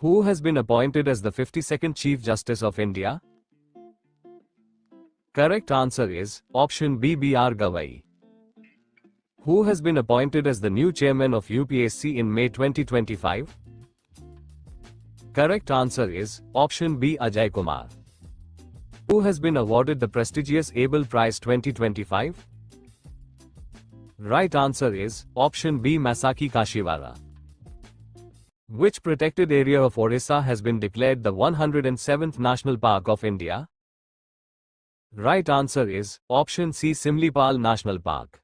Who has been appointed as the 52nd Chief Justice of India? Correct answer is option B. B.R. Gavai. Who has been appointed as the new chairman of UPSC in May 2025? Correct answer is option B. Ajay Kumar. Who has been awarded the prestigious Abel Prize 2025? Right answer is option B. Masaki Kashiwara. Which protected area of Orissa has been declared the 107th National Park of India? Right answer is option C. Simlipal National Park.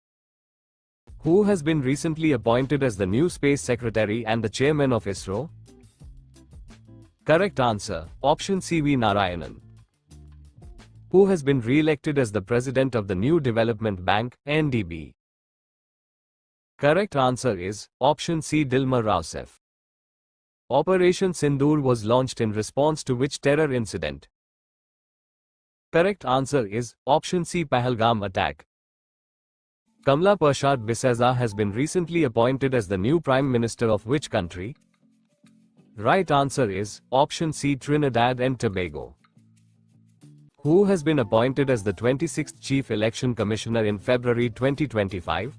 Who has been recently appointed as the new Space Secretary and the Chairman of ISRO? Correct answer option C. V. Narayanan. Who has been re-elected as the President of the New Development Bank, NDB? Correct answer is option C. Dilma Rousseff. Operation Sindoor was launched in response to which terror incident? Correct answer is option C. Pahalgam attack. Kamla Prasad Bisesa has been recently appointed as the new Prime Minister of which country? Right answer is option C. Trinidad and Tobago. Who has been appointed as the 26th Chief Election Commissioner in February 2025?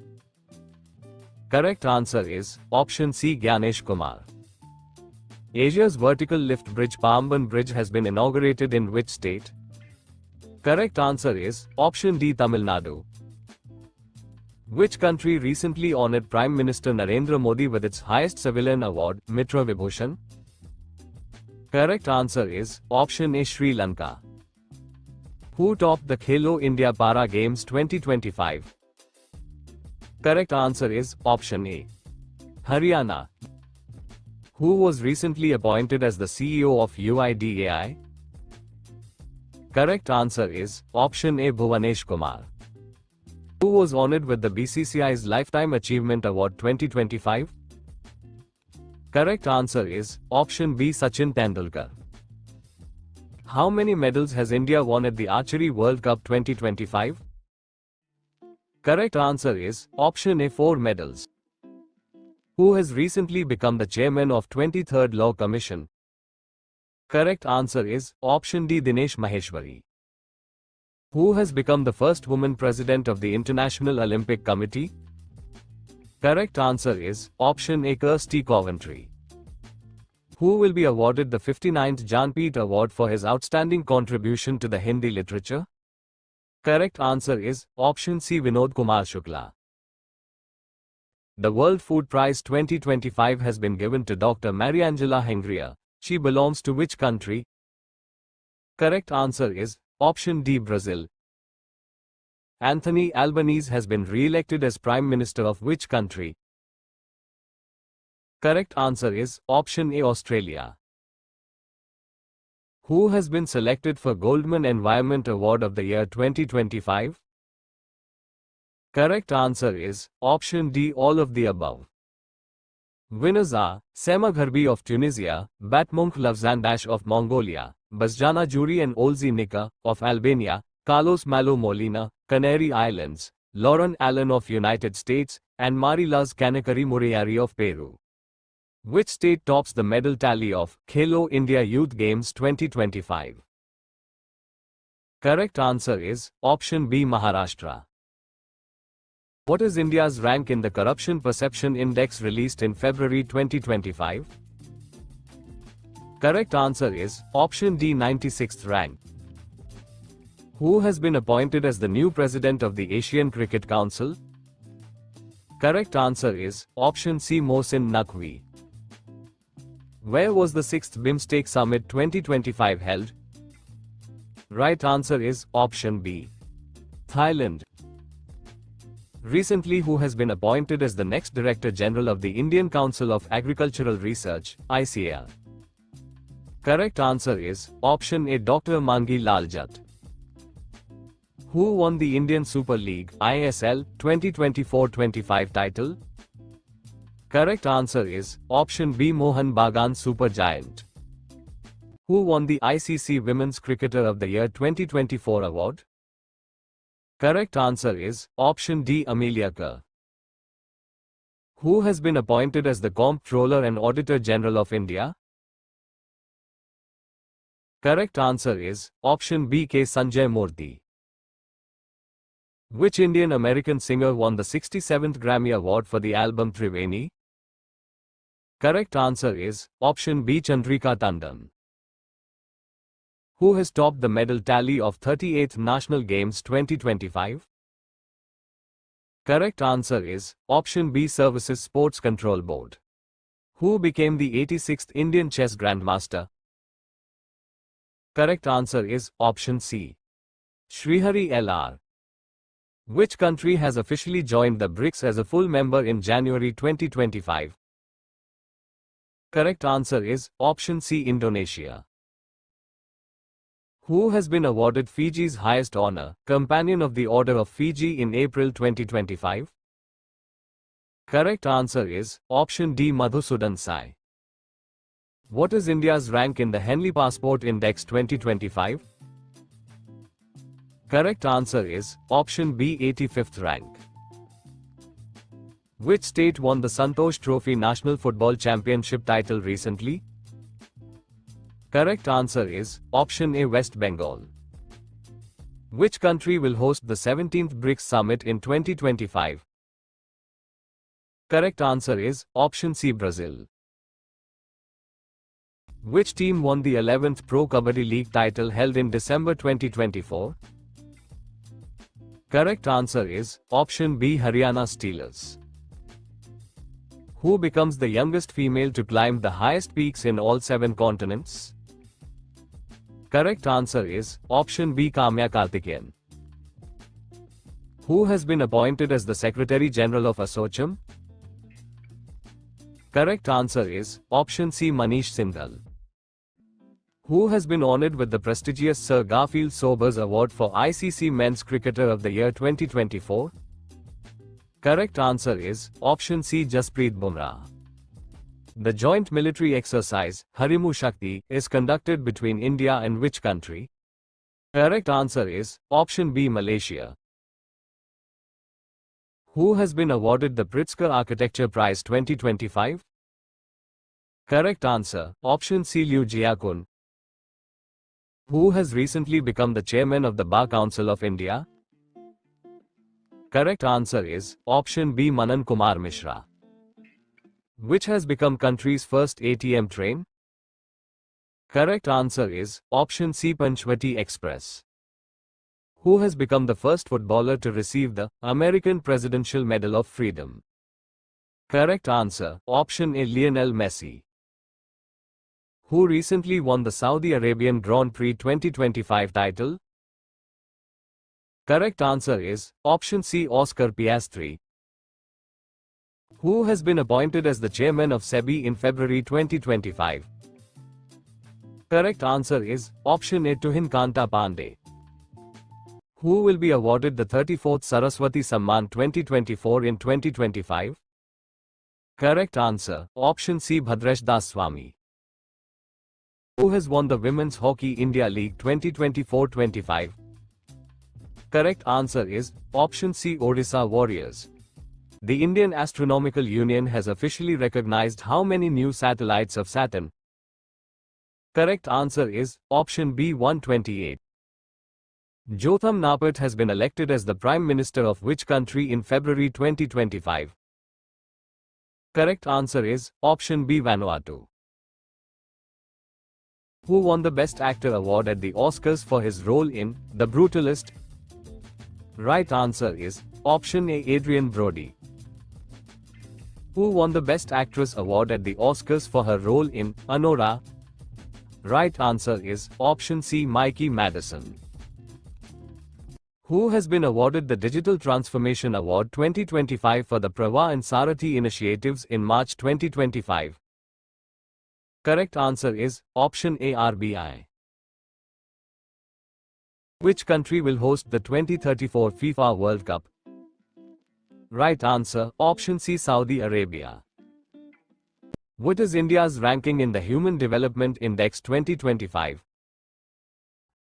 Correct answer is option C. Gyanesh Kumar. Asia's vertical lift bridge Pamban Bridge has been inaugurated in which state? Correct answer is option D. Tamil Nadu. Which country recently honored Prime Minister Narendra Modi with its highest civilian award, Mitra Vibhushan? Correct answer is option A. Sri Lanka. Who topped the Khelo India Para Games 2025? Correct answer is option A. Haryana. Who was recently appointed as the CEO of UIDAI? Correct answer is option A. Bhuvanesh Kumar. Who was honored with the BCCI's Lifetime Achievement Award 2025? Correct answer is option B. Sachin Tendulkar. How many medals has India won at the Archery World Cup 2025? Correct answer is option A. 4 medals. Who has recently become the chairman of 23rd Law Commission? Correct answer is option D. Dinesh Maheshwari. Who has become the first woman president of the International Olympic Committee? Correct answer is option A. Kirsty Coventry. Who will be awarded the 59th Jnanpith Award for his outstanding contribution to the Hindi literature? Correct answer is option C. Vinod Kumar Shukla. The World Food Prize 2025 has been given to Dr. Mariangela Hengria. She belongs to which country? Correct answer is option D. Brazil. Anthony Albanese has been re-elected as Prime Minister of which country? Correct answer is option A. Australia. Who has been selected for Goldman Environment Award of the Year 2025? Correct answer is option D. All of the above. Winners are Sema Gharbi of Tunisia, Batmonk Lavzandash of Mongolia, Basjana Juri and Olzi Nika of Albania, Carlos Malo Molina, Canary Islands, Lauren Allen of United States, and Marilaz Kanakari Murayari of Peru. Which state tops the medal tally of Khelo India Youth Games 2025? Correct answer is option B. Maharashtra. What is India's rank in the Corruption Perception Index released in February 2025? Correct answer is option D. 96th rank. Who has been appointed as the new president of the Asian Cricket Council? Correct answer is option C. Mohsin Naqvi. Where was the 6th BIMSTEC Summit 2025 held? Right answer is option B. Thailand. Recently, who has been appointed as the next Director General of the Indian Council of Agricultural Research, ICAR? Correct answer is option A. Dr. Mangi Lal Jatt. Who won the Indian Super League, ISL, 2024-25 title? Correct answer is option B. Mohan Bagan Super Giant. Who won the ICC Women's Cricketer of the Year 2024 award? Correct answer is option D. Amelia Kerr. Who has been appointed as the Comptroller and Auditor General of India? Correct answer is option B. K. Sanjay Murthy. Which Indian American singer won the 67th Grammy Award for the album Triveni? Correct answer is option B. Chandrika Tandon. Who has topped the medal tally of 38th National Games 2025? Correct answer is option B. Services Sports Control Board. Who became the 86th Indian Chess Grandmaster? Correct answer is option C. Srihari L.R. Which country has officially joined the BRICS as a full member in January 2025? Correct answer is option C. Indonesia. Who has been awarded Fiji's highest honor, Companion of the Order of Fiji in April 2025? Correct answer is option D. Madhusudan Sai. What is India's rank in the Henley Passport Index 2025? Correct answer is option B. 85th rank. Which state won the Santosh Trophy National Football Championship title recently? Correct answer is option A. West Bengal. Which country will host the 17th BRICS Summit in 2025? Correct answer is option C. Brazil. Which team won the 11th Pro Kabaddi League title held in December 2024? Correct answer is option B. Haryana Steelers. Who becomes the youngest female to climb the highest peaks in all 7 continents? Correct answer is option B. Kamya Karthikeyan. Who has been appointed as the Secretary General of ASSOCHAM? Correct answer is option C. Manish Sindhal. Who has been honored with the prestigious Sir Garfield Sobers Award for ICC Men's Cricketer of the Year 2024? Correct answer is option C. Jasprit Bumrah. The joint military exercise, Harimu Shakti, is conducted between India and which country? Correct answer is option B. Malaysia. Who has been awarded the Pritzker Architecture Prize 2025? Correct answer option C. Liu Jiakun. Who has recently become the chairman of the Bar Council of India? Correct answer is option B. Manan Kumar Mishra. Which has become country's first ATM train? Correct answer is option C. Panchvati Express. Who has become the first footballer to receive the American Presidential Medal of Freedom? Correct answer option A. Lionel Messi. Who recently won the Saudi Arabian Grand Prix 2025 title? Correct answer is option C. Oscar Piastri. Who has been appointed as the chairman of SEBI in February 2025? Correct answer is option A. Tuhin Kanta Pandey. Who will be awarded the 34th Saraswati Samman 2024 in 2025? Correct answer option C. Bhadresh Das Swamy. Who has won the Women's Hockey India League 2024-25? Correct answer is option C. Odisha Warriors. The Indian Astronomical Union has officially recognized how many new satellites of Saturn? Correct answer is option B. 128. Jotham Napat has been elected as the Prime Minister of which country in February 2025? Correct answer is option B. Vanuatu. Who won the Best Actor award at the Oscars for his role in The Brutalist? Right answer is option A. Adrian Brody. Who won the Best Actress award at the Oscars for her role in Anora? Right answer is option C. Mikey Madison. Who has been awarded the Digital Transformation Award 2025 for the Prava and Sarathi initiatives in March 2025? Correct answer is option A. RBI. Which country will host the 2034 FIFA World Cup? Right answer option C. Saudi Arabia. What is India's ranking in the Human Development Index 2025?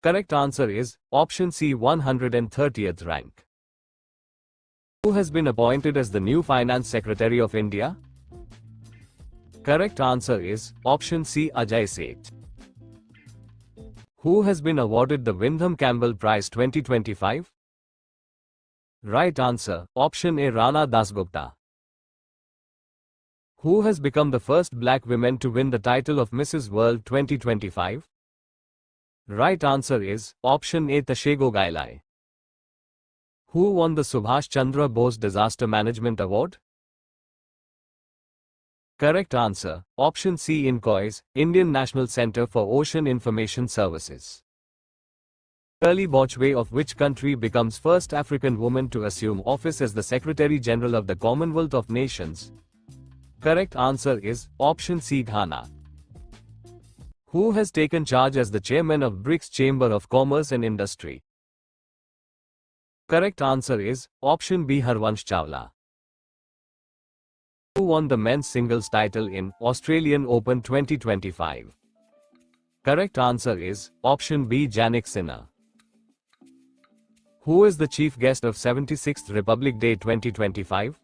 Correct answer is option C. 130th rank. Who has been appointed as the new Finance Secretary of India? Correct answer is option C. Ajay Seth. Who has been awarded the Wyndham Campbell Prize 2025? Right answer, option A, Rana Dasgupta. Who has become the first black woman to win the title of Mrs. World 2025? Right answer is option A, Tashego Gailai. Who won the Subhash Chandra Bose Disaster Management Award? Correct answer, option C, INCOIS, Indian National Centre for Ocean Information Services. Shirley Botchway of which country becomes first African woman to assume office as the Secretary General of the Commonwealth of Nations? Correct answer is option C, Ghana. Who has taken charge as the chairman of BRICS Chamber of Commerce and Industry? Correct answer is option B, Harvansh Chawla. Who won the men's singles title in Australian Open 2025? Correct answer is option B, Jannik Sinner. Who is the chief guest of 76th Republic Day 2025?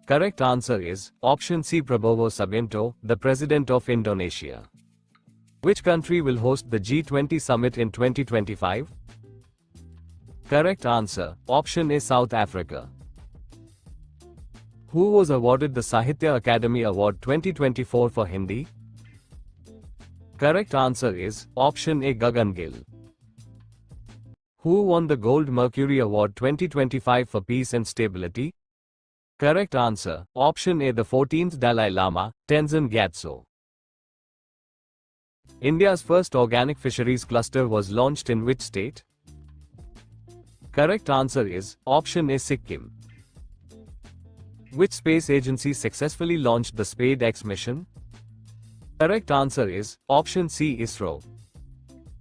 Correct answer is option C, Prabowo Subianto, the President of Indonesia. Which country will host the G20 summit in 2025? Correct answer, option A, South Africa. Who was awarded the Sahitya Akademi Award 2024 for Hindi? Correct answer is option A, Gagan Gill. Who won the Gold Mercury Award 2025 for Peace and Stability? Correct answer, option A, the 14th Dalai Lama, Tenzin Gyatso. India's first organic fisheries cluster was launched in which state? Correct answer is option A, Sikkim. Which space agency successfully launched the SpaceX mission? Correct answer is option C, ISRO.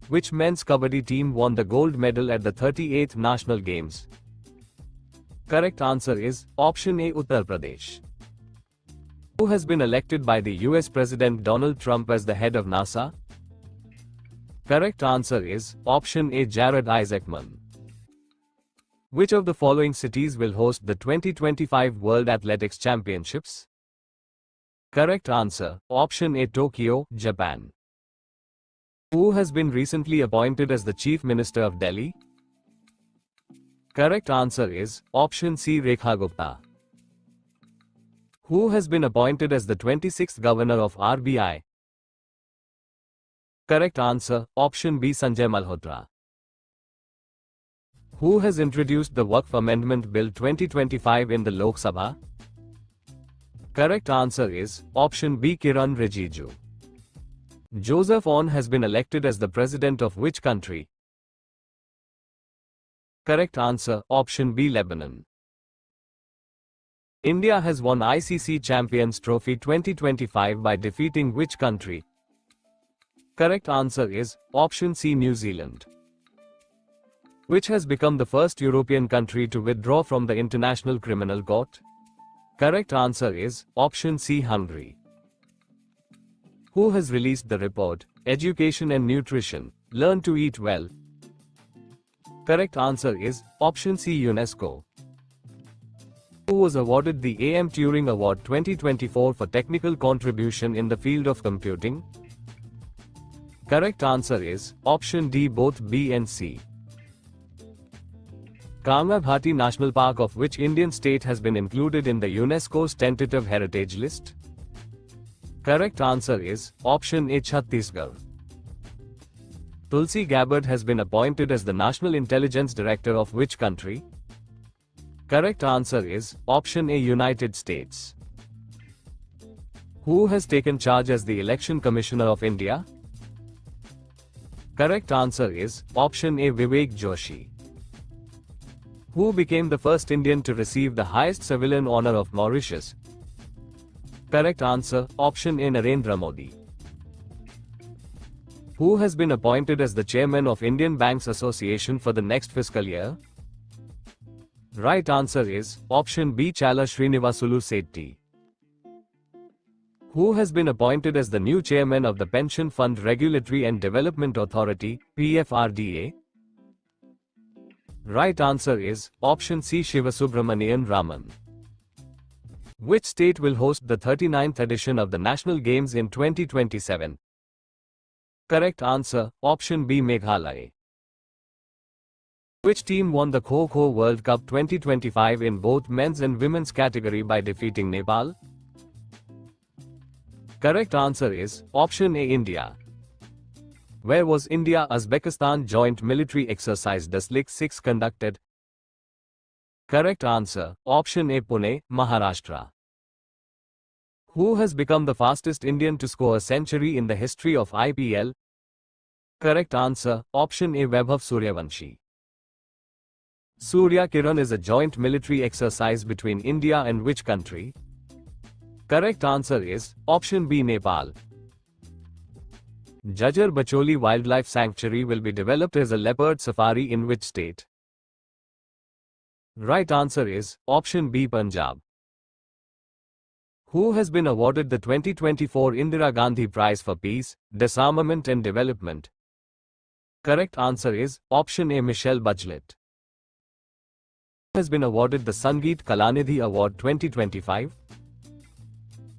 Which men's kabaddi team won the gold medal at the 38th National Games? Correct answer is option A, Uttar Pradesh. Who has been elected by the US President Donald Trump as the head of NASA? Correct answer is option A, Jared Isaacman. Which of the following cities will host the 2025 World Athletics Championships? Correct answer, option A, Tokyo, Japan. Who has been recently appointed as the Chief Minister of Delhi? Correct answer is option C, Rekha Gupta. Who has been appointed as the 26th Governor of RBI? Correct answer, option B, Sanjay Malhotra. Who has introduced the Waqf Amendment Bill 2025 in the Lok Sabha? Correct answer is option B, Kiran Rijiju. Joseph Aoun has been elected as the president of which country? Correct answer, option B, Lebanon. India has won ICC Champions Trophy 2025 by defeating which country? Correct answer is option C, New Zealand. Which has become the first European country to withdraw from the International Criminal Court? Correct answer is option C, Hungary. Who has released the report, Education and Nutrition, Learn to Eat Well? Correct answer is option C, UNESCO. Who was awarded the A.M. Turing Award 2024 for technical contribution in the field of computing? Correct answer is option D, both B and C. Kangma Bhati National Park of which Indian state has been included in the UNESCO's tentative heritage list? Correct answer is option A, Chhattisgarh. Tulsi Gabbard has been appointed as the National Intelligence Director of which country? Correct answer is option A, United States. Who has taken charge as the Election Commissioner of India? Correct answer is option A, Vivek Joshi. Who became the first Indian to receive the highest civilian honor of Mauritius? Correct answer, option A, Narendra Modi. Who has been appointed as the chairman of Indian Banks Association for the next fiscal year? Right answer is option B, Chala Srinivasulu Setty. Who has been appointed as the new chairman of the Pension Fund Regulatory and Development Authority, PFRDA? Right answer is option C, Shivasubramanian Raman. Which state will host the 39th edition of the National Games in 2027? Correct answer, option B Meghalaya. Which team won the Kho-Kho World Cup 2025 in both men's and women's category by defeating Nepal? Correct answer is option A India. Where was India-Uzbekistan joint military exercise Daslik 6 conducted? Correct answer, option A Pune, Maharashtra. Who has become the fastest Indian to score a century in the history of IPL? Correct answer, option A Vaibhav Suryavanshi. Surya Kiran is a joint military exercise between India and which country? Correct answer is option B Nepal. Jajjar Bacholi Wildlife Sanctuary will be developed as a leopard safari in which state? Right answer is option B Punjab. Who has been awarded the 2024 Indira Gandhi Prize for Peace, Disarmament and Development? Correct answer is option A Michelle Bachelet. Who has been awarded the Sangeet Kalanidhi Award 2025?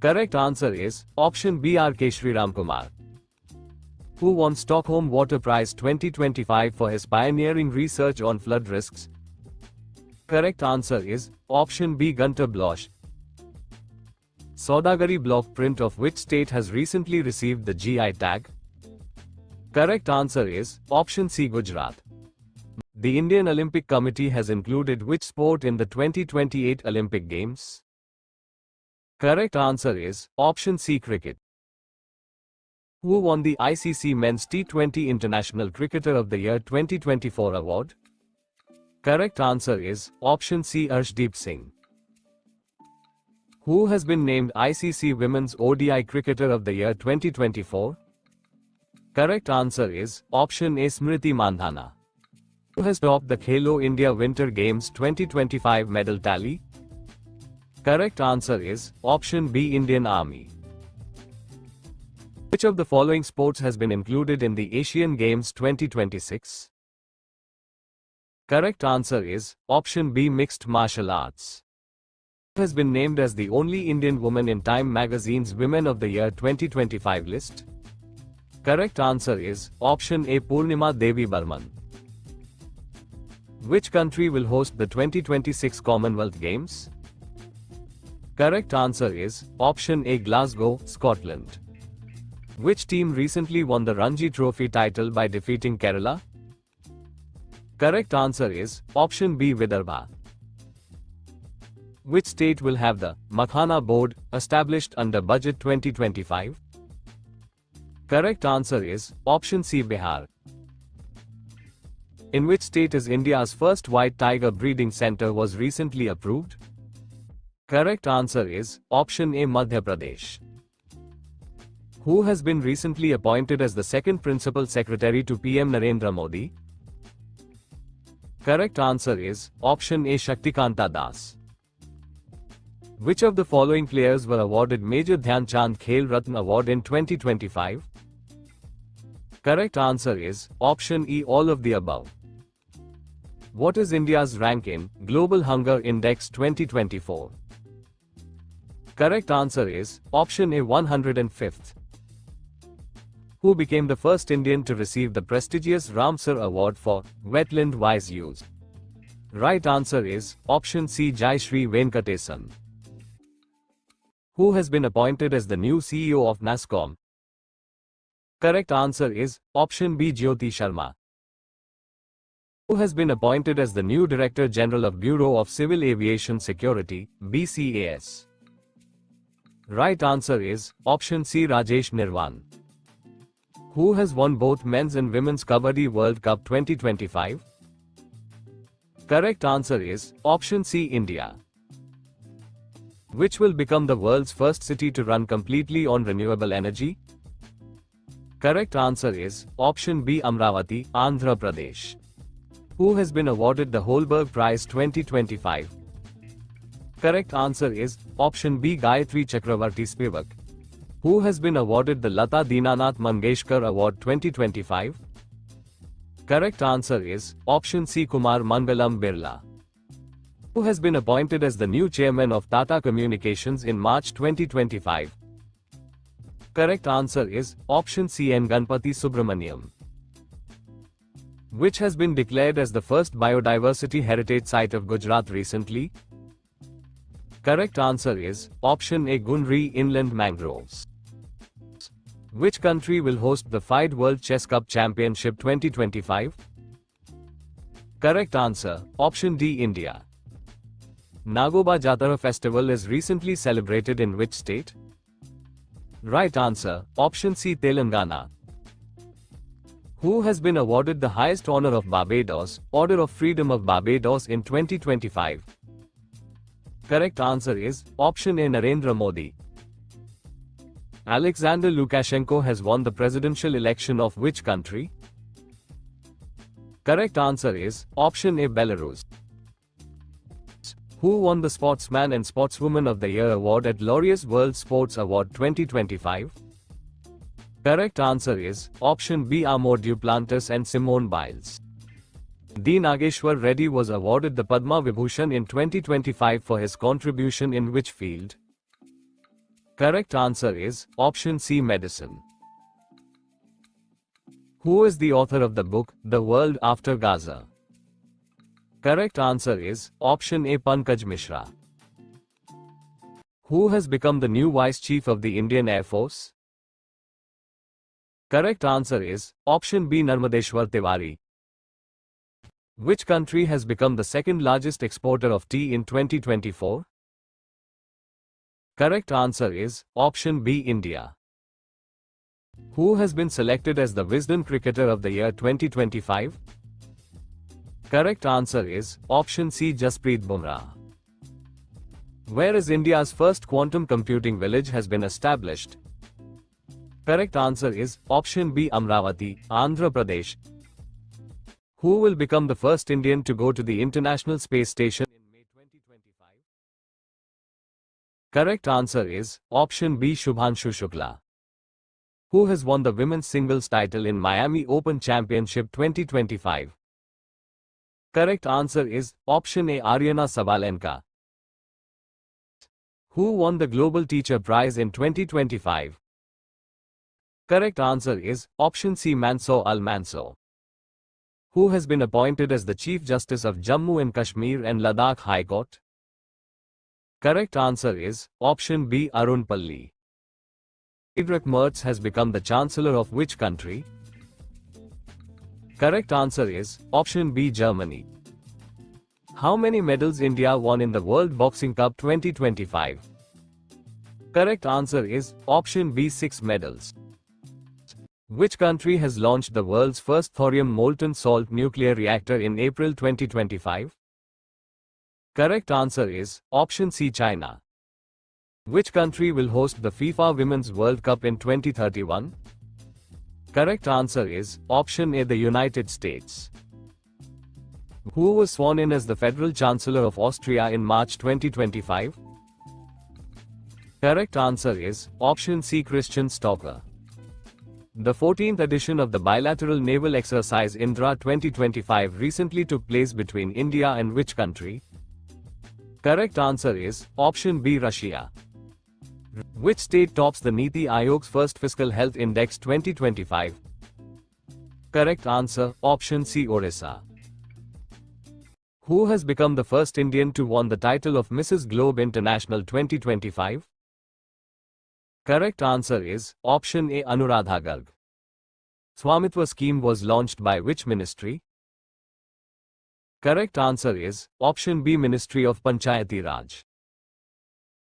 Correct answer is option B R.K. Sriram Kumar. Who won Stockholm Water Prize 2025 for his pioneering research on flood risks? Correct answer is option B Gunter Bloch. Saudagari block print of which state has recently received the GI tag? Correct answer is option C Gujarat. The Indian Olympic Committee has included which sport in the 2028 Olympic Games? Correct answer is option C Cricket. Who won the ICC Men's T20 International Cricketer of the Year 2024 award? Correct answer is option C Arshdeep Singh. Who has been named ICC Women's ODI Cricketer of the Year 2024? Correct answer is option A Smriti Mandhana. Who has topped the Khelo India Winter Games 2025 medal tally? Correct answer is option B Indian Army. Which of the following sports has been included in the Asian Games 2026? Correct answer is option B Mixed Martial Arts. Who has been named as the only Indian woman in Time magazine's Women of the Year 2025 list? Correct answer is option A Purnima Devi Burman. Which country will host the 2026 Commonwealth Games? Correct answer is option A Glasgow, Scotland. Which team recently won the Ranji Trophy title by defeating Kerala? Correct answer is option B Vidarbha. Which state will have the Makhana Board established under Budget 2025? Correct answer is option C Bihar. In which state is India's first white tiger breeding center was recently approved? Correct answer is option A Madhya Pradesh. Who has been recently appointed as the second principal secretary to PM Narendra Modi? Correct answer is option A Shaktikanta Das. Which of the following players were awarded Major Dhyan Chand Khel Ratna Award in 2025? Correct answer is option E all of the above. What is India's rank in Global Hunger Index 2024? Correct answer is option A 105th. Who became the first Indian to receive the prestigious Ramsar Award for wetland wise use? Right answer is option C Jayashree Venkatesan. Who has been appointed as the new CEO of NASSCOM? Correct answer is option B Jyoti Sharma. Who has been appointed as the new Director General of Bureau of Civil Aviation Security, BCAS? Right answer is option C Rajesh Nirwan. Who has won both men's and women's Kabaddi World Cup 2025? Correct answer is option C India. Which will become the world's first city to run completely on renewable energy? Correct answer is option B Amravati, Andhra Pradesh. Who has been awarded the Holberg Prize 2025? Correct answer is option B Gayatri Chakravarti Spivak. Who has been awarded the Lata Dinanath Mangeshkar Award 2025? Correct answer is option C Kumar Mangalam Birla. Who has been appointed as the new chairman of Tata Communications in March 2025? Correct answer is option C, N. Ganpati Subramaniam, which has been declared as the first biodiversity heritage site of Gujarat recently. Correct answer is option A, Gunri Inland Mangroves. Which country will host the FIDE World Chess Cup Championship 2025? Correct answer, option D, India. Nagoba Jatara festival is recently celebrated in which state? Right answer, option C, Telangana. Who has been awarded the highest honor of Barbados, Order of Freedom of Barbados in 2025? Correct answer is option A, Narendra Modi. Alexander Lukashenko has won the presidential election of which country? Correct answer is option A, Belarus. Who won the Sportsman and Sportswoman of the Year award at Laureus World Sports Award 2025? Correct answer is option B, Amor Duplantis and Simone Biles. D. Nageshwar Reddy was awarded the Padma Vibhushan in 2025 for his contribution in which field? Correct answer is option C, medicine. Who is the author of the book, The World After Gaza? Correct answer is option A, Pankaj Mishra. Who has become the new Vice Chief of the Indian Air Force? Correct answer is option B, Narmadeshwar Tiwari. Which country has become the second largest exporter of tea in 2024? Correct answer is option B, India. Who has been selected as the Wisden Cricketer of the Year 2025? Correct answer is option C, Jasprit Bumrah. Where is India's first quantum computing village has been established? Correct answer is option B, Amravati, Andhra Pradesh. Who will become the first Indian to go to the International Space Station in May 2025? Correct answer is option B, Shubhanshu Shukla. Who has won the women's singles title in Miami Open Championship 2025? Correct answer is option A, Aryana Sabalenka. Who won the Global Teacher Prize in 2025? Correct answer is option C, Mansoor Al-Mansoor. Who has been appointed as the Chief Justice of Jammu and Kashmir and Ladakh High Court? Correct answer is option B, Arun Palli. Friedrich Merz has become the Chancellor of which country? Correct answer is option B, Germany. How many medals India won in the World Boxing Cup 2025? Correct answer is option B, 6 medals. Which country has launched the world's first thorium molten salt nuclear reactor in April 2025? Correct answer is option C, China. Which country will host the FIFA Women's World Cup in 2031? Correct answer is option A, the United States. Who was sworn in as the Federal Chancellor of Austria in March 2025? Correct answer is option C, Christian Stocker. The 14th edition of the bilateral naval exercise Indra 2025 recently took place between India and which country? Correct answer is option B, Russia. Which state tops the Niti Aayog's first Fiscal Health Index 2025? Correct answer option C, Odisha. Who has become the first Indian to won the title of Mrs. Globe International 2025? Correct answer is option A, Anuradha Garg. Swamitwa scheme was launched by which ministry? Correct answer is option B, Ministry of Panchayati Raj.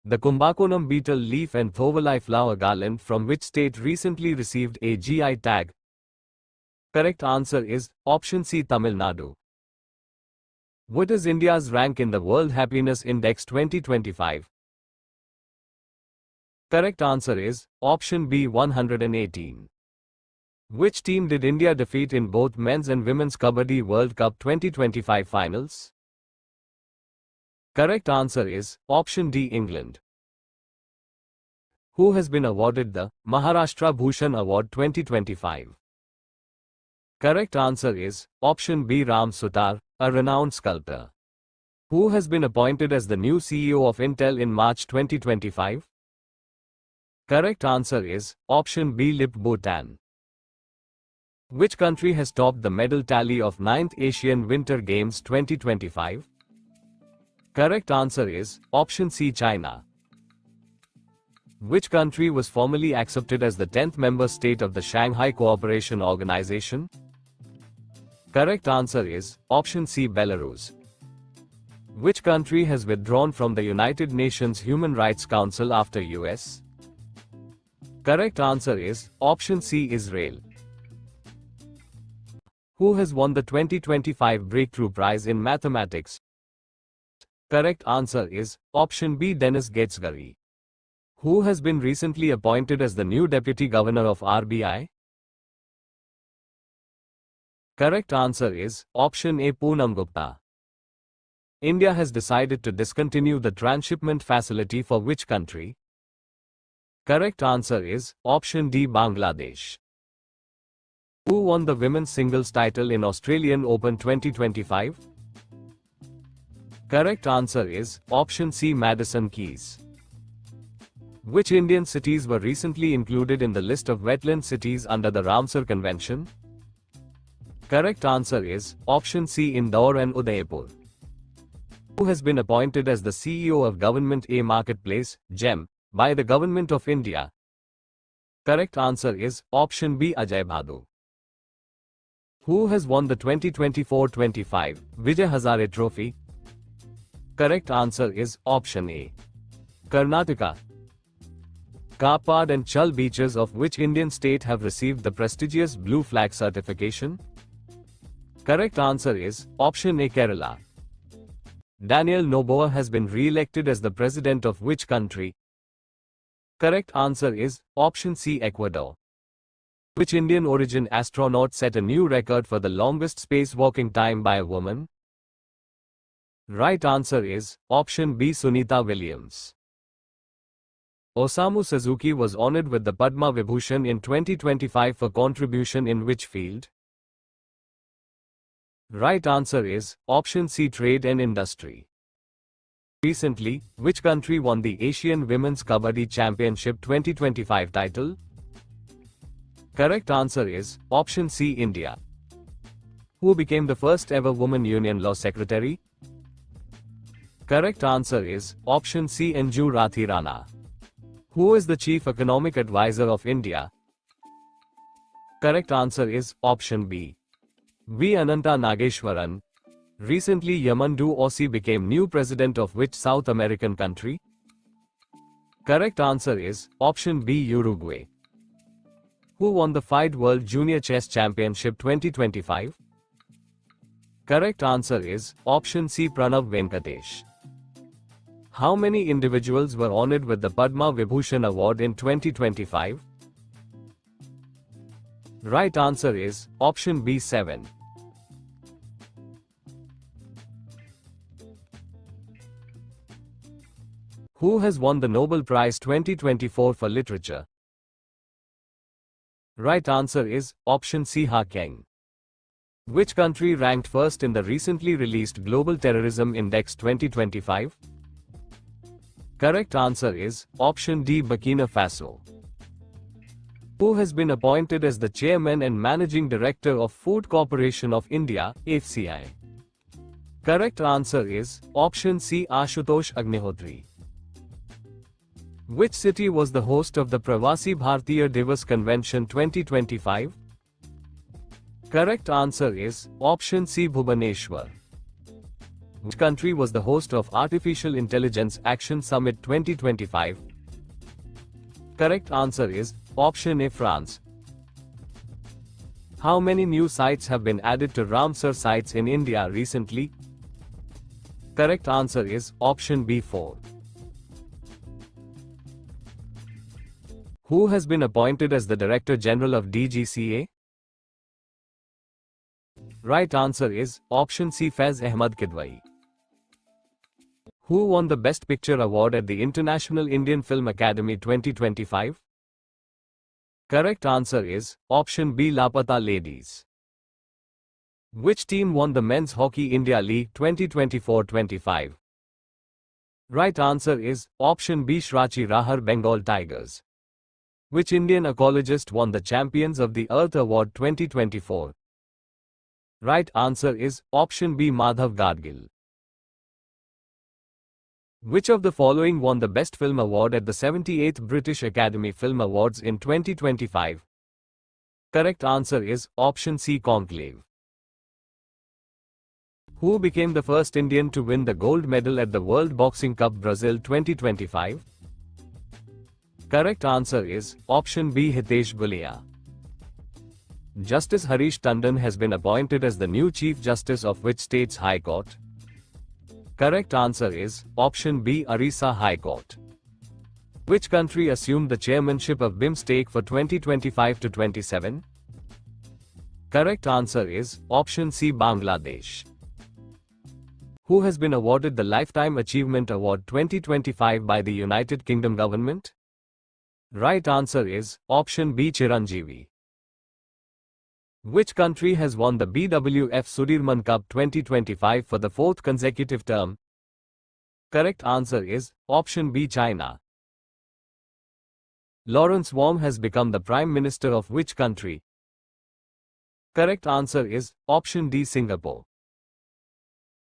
The Kumbakonam beetle leaf and Thovalai flower garland from which state recently received a GI tag? Correct answer is option C, Tamil Nadu. What is India's rank in the World Happiness Index 2025? Correct answer is option B, 118. Which team did India defeat in both men's and women's Kabaddi World Cup 2025 finals? Correct answer is option D, England. Who has been awarded the Maharashtra Bhushan Award 2025? Correct answer is option B, Ram Sutar, a renowned sculptor. Who has been appointed as the new CEO of Intel in March 2025? Correct answer is option B, Lip Bhutan. Which country has topped the medal tally of 9th Asian Winter Games 2025? Correct answer is option C, China. Which country was formally accepted as the 10th member state of the Shanghai Cooperation Organization? Correct answer is option C, Belarus. Which country has withdrawn from the United Nations Human Rights Council after US? Correct answer is option C, Israel. Who has won the 2025 Breakthrough Prize in Mathematics? Correct answer is option B, Dennis Gatsgari. Who has been recently appointed as the new Deputy Governor of RBI? Correct answer is option A, Poonam Gupta. India has decided to discontinue the transshipment facility for which country? Correct answer is option D, Bangladesh. Who won the women's singles title in Australian Open 2025? Correct answer is option C, Madison Keys. Which Indian cities were recently included in the list of wetland cities under the Ramsar Convention? Correct answer is option C, Indore and Udaipur. Who has been appointed as the CEO of Government A Marketplace, GEM, by the Government of India? Correct answer is option B, Ajay Bhadu. Who has won the 2024-25 Vijay Hazare Trophy? Correct answer is option A, Karnataka. Kapad and Chal beaches of which Indian state have received the prestigious Blue Flag certification? Correct answer is option A, Kerala. Daniel Noboa has been re-elected as the president of which country? Correct answer is option C, Ecuador. Which Indian origin astronaut set a new record for the longest spacewalking time by a woman? Right answer is option B, Sunita Williams. Osamu Suzuki was honored with the Padma Vibhushan in 2025 for contribution in which field? Right answer is option C, trade and industry. Recently, which country won the Asian Women's Kabaddi Championship 2025 title? Correct answer is option C, India. Who became the first ever woman union law secretary? Correct answer is option C, Anju Rathi Rana. Who is the chief economic advisor of India? Correct answer is option B, V. Ananta Nageshwaran. Recently, Yamandu Ossi became new president of which South American country? Correct answer is option B, Uruguay. Who won the FIDE World Junior Chess Championship 2025? Correct answer is option C, Pranav Venkatesh. How many individuals were honored with the Padma Vibhushan Award in 2025? Right answer is option B, 7. Who has won the Nobel Prize 2024 for Literature? Right answer is option C, Ha Keng. Which country ranked first in the recently released Global Terrorism Index 2025? Correct answer is option D, Burkina Faso. Who has been appointed as the Chairman and Managing Director of Food Corporation of India, FCI? Correct answer is option C, Ashutosh Agnihotri. Which city was the host of the Pravasi Bharatiya Divas Convention 2025? Correct answer is option C, Bhubaneswar. Which country was the host of Artificial Intelligence Action Summit 2025? Correct answer is option A, France. How many new sites have been added to Ramsar sites in India recently? Correct answer is option B, 4. Who has been appointed as the Director General of DGCA? Right answer is option C, Faiz Ahmad Kidwai. Who won the Best Picture Award at the International Indian Film Academy 2025? Correct answer is option B, Lapata Ladies. Which team won the Men's Hockey India League 2024-25? Right answer is option B, Shrachi Rahar Bengal Tigers. Which Indian ecologist won the Champions of the Earth Award 2024? Right answer is option B, Madhav Gadgil. Which of the following won the Best Film Award at the 78th British Academy Film Awards in 2025? Correct answer is option C, Conclave. Who became the first Indian to win the gold medal at the World Boxing Cup Brazil 2025? Correct answer is option B, Hitesh Gulia. Justice Harish Tandon has been appointed as the new Chief Justice of which state's High Court? Correct answer is option B, Orissa High Court. Which country assumed the chairmanship of BIMSTEC for 2025 to 27? Correct answer is option C, Bangladesh. Who has been awarded the Lifetime Achievement Award 2025 by the United Kingdom government? Right answer is option B, Chiranjeevi. Which country has won the BWF Sudirman Cup 2025 for the fourth consecutive term? Correct answer is option B, China. Lawrence Wong has become the Prime Minister of which country? Correct answer is option D, Singapore.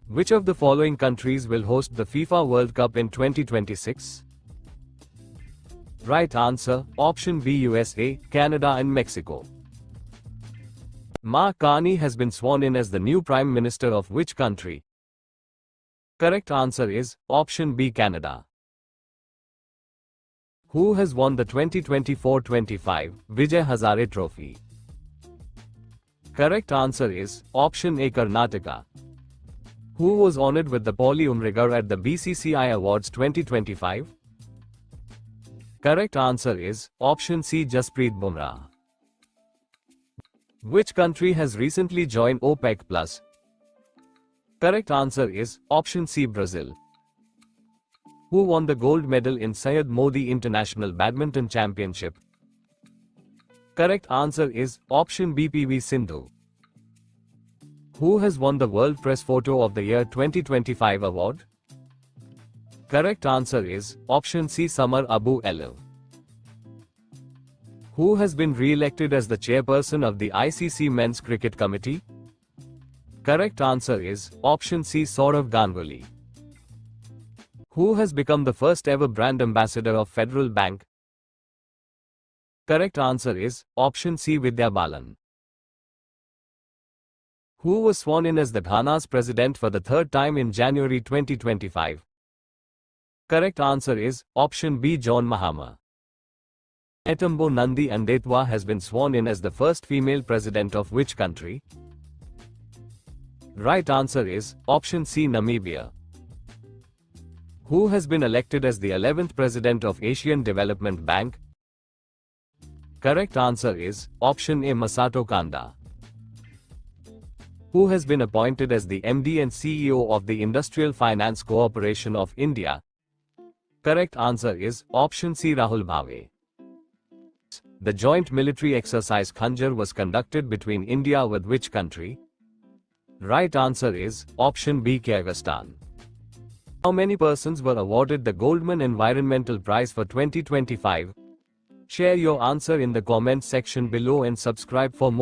Which of the following countries will host the FIFA World Cup in 2026? Right answer option B, USA, Canada and Mexico. Mark Carney has been sworn in as the new Prime Minister of which country? Correct answer is option B, Canada. Who has won the 2024-25 Vijay Hazare Trophy? Correct answer is option A, Karnataka. Who was honored with the Pauli Umrigar at the BCCI Awards 2025? Correct answer is option C, Jasprit Bumrah. Which country has recently joined OPEC+? Correct answer is option C, Brazil. Who won the gold medal in Syed Modi International Badminton Championship? Correct answer is option B, PV Sindhu. Who has won the World Press Photo of the Year 2025 award? Correct answer is option C, Samar Abu Elif. Who has been re-elected as the chairperson of the ICC Men's Cricket Committee? Correct answer is option C, Saurav Ganguly. Who has become the first ever brand ambassador of Federal Bank? Correct answer is option C, Vidya Balan. Who was sworn in as the Ghana's president for the third time in January 2025? Correct answer is option B, John Mahama. Netumbo Nandi Ndaitwah has been sworn in as the first female president of which country? Right answer is option C, Namibia. Who has been elected as the 11th president of Asian Development Bank? Correct answer is option A, Masato Kanda. Who has been appointed as the MD and CEO of the Industrial Finance Corporation of India? Correct answer is option C, Rahul Bhave. The joint military exercise Khanjar was conducted between India with which country? Right answer is option B, Kyrgyzstan. How many persons were awarded the Goldman Environmental Prize for 2025? Share your answer in the comment section below and subscribe for more.